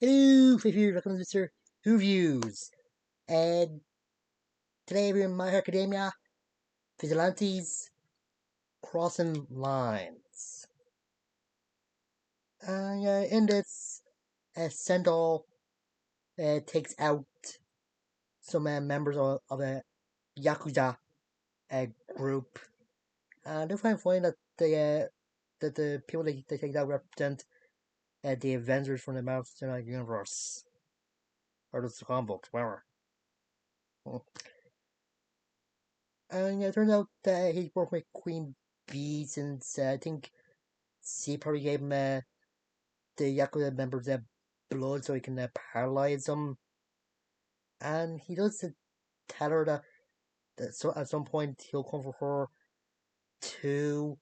Hello, here, welcome to Mr. Who Views. And today we're in My Hero Academia, Vigilantes, Crossing Lines. In this, Sendal takes out some members of a Yakuza uh, group. And they find funny that the people they take out represent the Avengers from the Marvel Cinematic Universe. Or the comic books, whatever. And it turns out that he's working with Queen Bee since I think she probably gave him the Yakuza members blood so he can paralyze them. And he does tell her that so at some point he'll come for her too,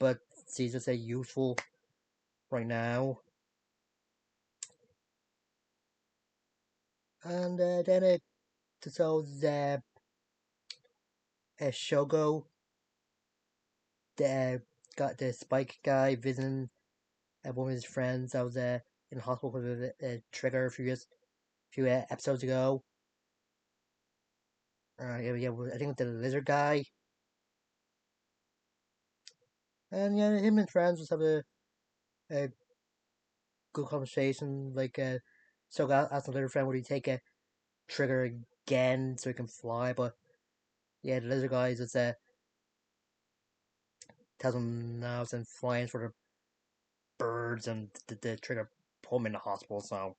but she's just useful right now. And then it shows Shogo, the got the Spike guy visiting one of his friends that was in hospital with a trigger few episodes ago. Yeah, I think the lizard guy, and yeah, him and friends just have a good conversation. So I asked the lizard friend, would he take a trigger again so he can fly? But yeah, the lizard guy just tells him now and flying for the birds, and the trigger put him in the hospital. So,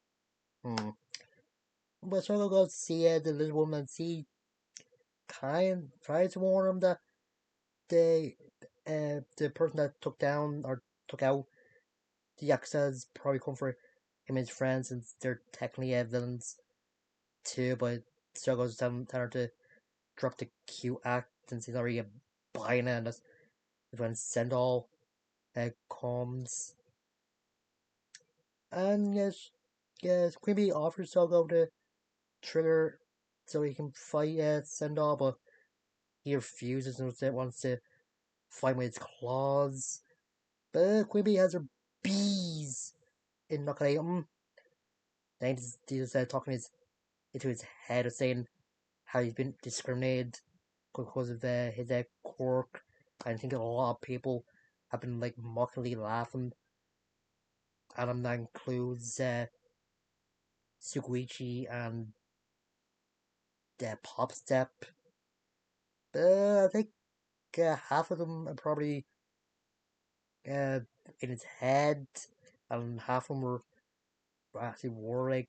but so goes to see the lizard woman, and she kind tries to warn him that the the person that took down or took out the Yakuza's probably come for him and his friends since they're technically villains too, but still goes to tell her to drop the cute act since he's already buying it, and that's when Sendall comes. And yes, Queen Bee offers Sogo to trigger so he can fight Sendall, but he refuses and wants to fight with his claws. But Queen Bee has her bees in Knockout. Then he's talking into his head, saying how he's been discriminated because of his quirk. I think a lot of people have been mockingly laughing at him. That includes Suguichi and Pop Step. I think half of them are probably uh, in his head, and half of them were actually were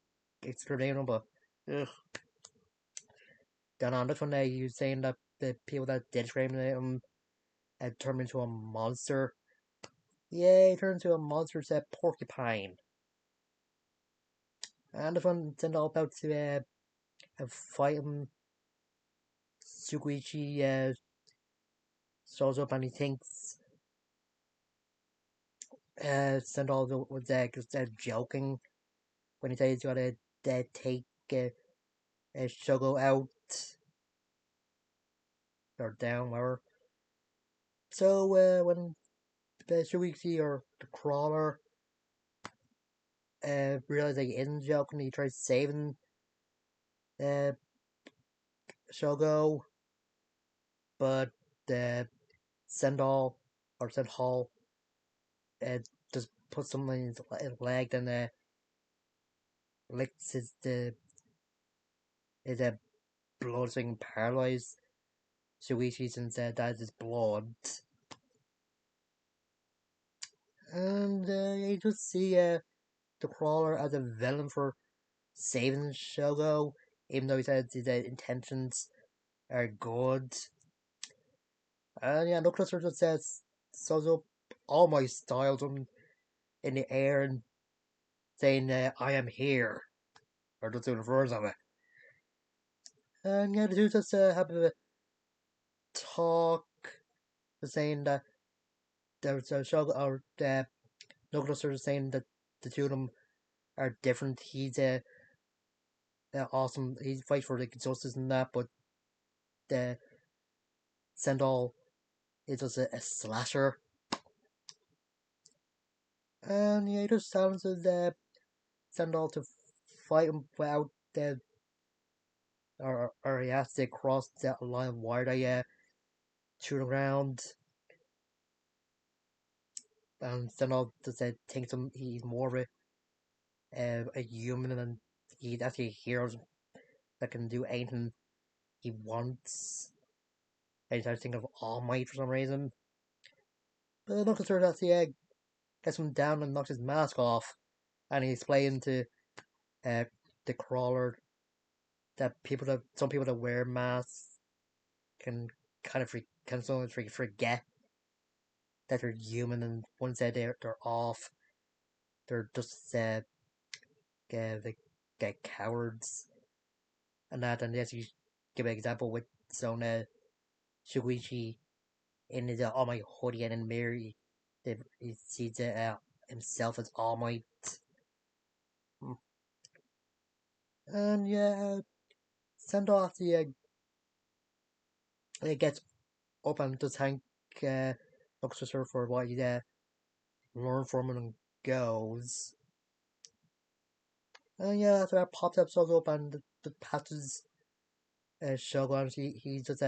exterminating him. But ugh. Then on this one, he was saying that the people that did discriminate him turned into a monster. Yeah, he turned into a monster set porcupine. And this one sent all about to fight him. Suguichi shows up and he thinks Sendal was just joking when he said he's gonna take Shogo out or down, whatever. So when Suguichi or the crawler realizes he isn't joking, he tries saving uh, Shogo, but uh, Sendal or Sendhal just puts something in his leg, then licks his blood so he can paralyze Shuichi since that is blood. And you just see the crawler as a villain for saving Shogo, even though he said his intentions are good. And yeah, Knuckles just says, shows up all my styles in the air and saying, I am here. Or just doing the verse of it. And yeah, the two just have a talk, saying that there's a Shogo, or Knuckles are saying that the two of them are different. He's awesome. He fights for like justice and that, but the Sendal is just a slasher. And yeah, he just challenges send all to fight him without the or he has to cross that line of wire that shoot around and send all just thinks him he's more of a human and he's actually a hero that can do anything he wants. I started thinking of All Might for some reason. But Knuckles turns out he gets him down and knocks his mask off. And he's explaining to uh, the crawler that some people that wear masks can kind of can sometimes forget that they're human, and once they're off, they're just they get cowards and that. And yes, you give an example with some Shuichi in his All Might hoodie and in the mirror, he sees himself as All Might. And yeah, send off it gets up and to thank Luxor for what he learned from him and goes. And yeah, after that pops episode up and the passes Shogun, he just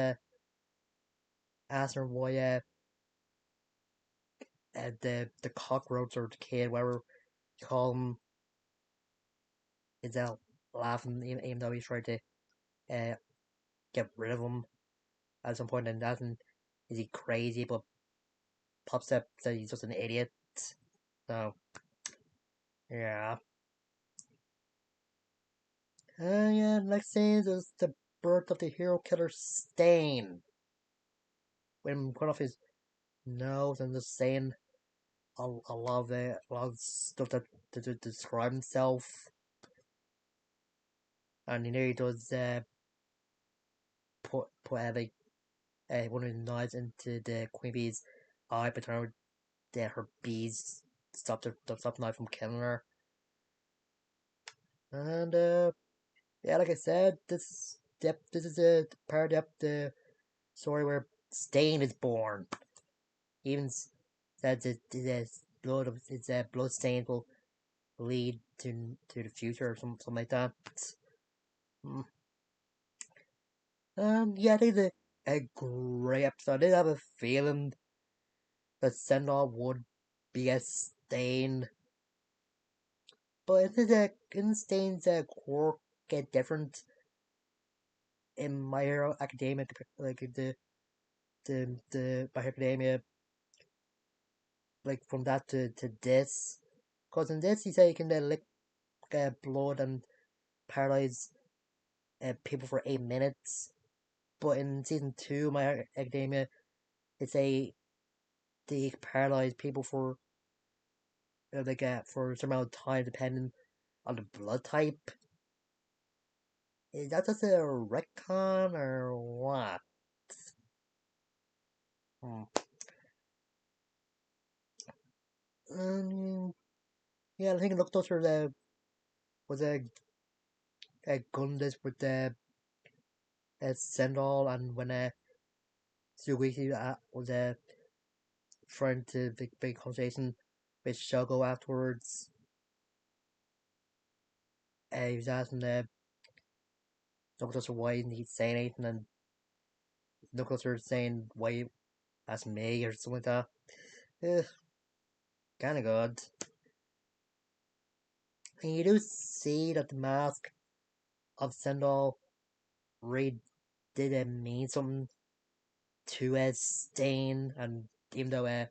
asks her why the cockroach or the kid, whatever you call him, is laughing even though he's trying to uh, get rid of him at some point, and that is he crazy, but pops up says he's just an idiot. So yeah. Yeah, next scene is the birth of the hero killer Stain. When him cut off his nose and just saying a lot of stuff to describe himself. And he nearly does put one of his knives into the queen bee's eye, but trying to her bees stop the knife from killing her. And yeah, like I said, this is a part of the story where Stain is born. He even said that his blood stain will lead to the future or something like that. Mm. Yeah, I think it's a great episode. I did have a feeling that Sendor would be a Stain, but in Stain's quirk get different in My Hero Academia, like the My Hero Academia, like from that to this. Because in this, he said he can lick blood and paralyze people for 8 minutes. But in season 2, My Academia, it's they paralyze people for for a certain amount of time depending on the blood type. Is that just a retcon or what? Hmm. Um, yeah, I think look those were the was a gun list with the Sendall, and when Suichi was trying to big conversation with Shogo afterwards. He was asking Knuckles why didn't he say anything, and Knuckles was saying why that's me or something like that. Eh, kind of good. And you do see that the mask of Sendall really did mean something to Stain, and even though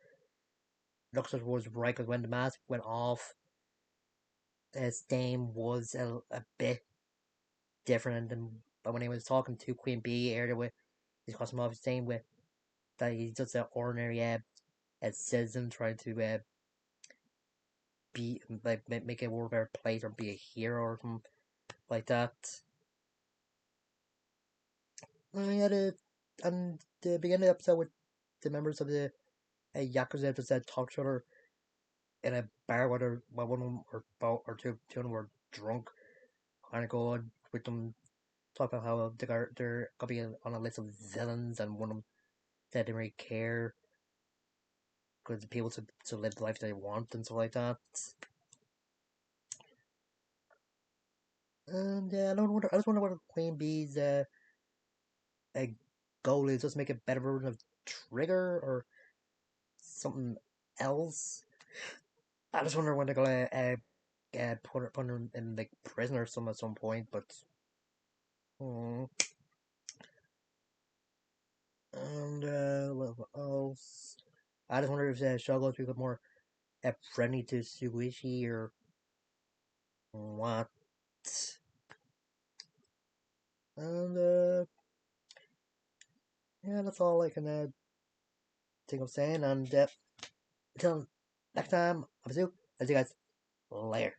Knuckles was right, because when the mask went off, Stain was a bit different, but when he was talking to Queen Bee earlier with his costume off, saying with that he's just an ordinary citizen trying to be like make a world better place or be a hero or something like that. Yeah, and the beginning of the episode with the members of the Yakuza just talk to each other in a bar where one of them or both or two of them were drunk, kind of go on with them talk about how they're gonna be on a list of villains, and one of them said they didn't really care because people to live the life they want and stuff like that. And I just wonder what Queen Bee's goal is. Just make a better version of Trigger or something else. I just wonder when they're gonna put her in like prison or some at some point. But hmm. And what else? I just wonder if Shogo's become more friendly to Suishi or what. And yeah, that's all I can think of saying. And until next time, I'm Sue. I'll see you guys later.